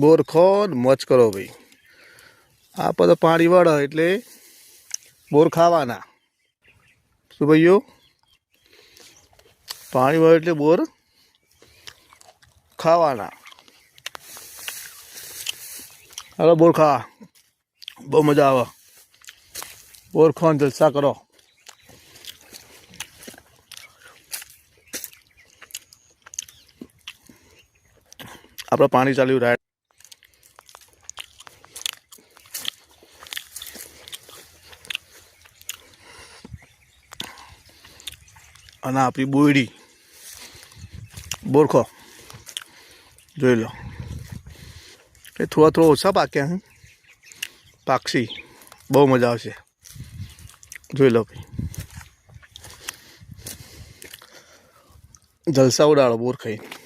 બોર ખો ને મોજ કરો ભાઈ. આ બધો પાણી વળે એટલે બોર ખાવાના. શું ભાઈઓ? પાણી વળે એટલે બોર ખાવાના. હાલો બોર ખાવા, બહુ મજા આવે. બોર ખો ને જલસા કરો. આપણે પાણી ચાલ્યું રાઈડ. અને આપણી બોયડી બોરખો જોઈ લો. એ થોડા ઓછા પાક્યા હે, પાકશી બહુ મજા આવશે. જોઈ લો ભાઈ, જલસા ઉડાડો બોર ખાઈને.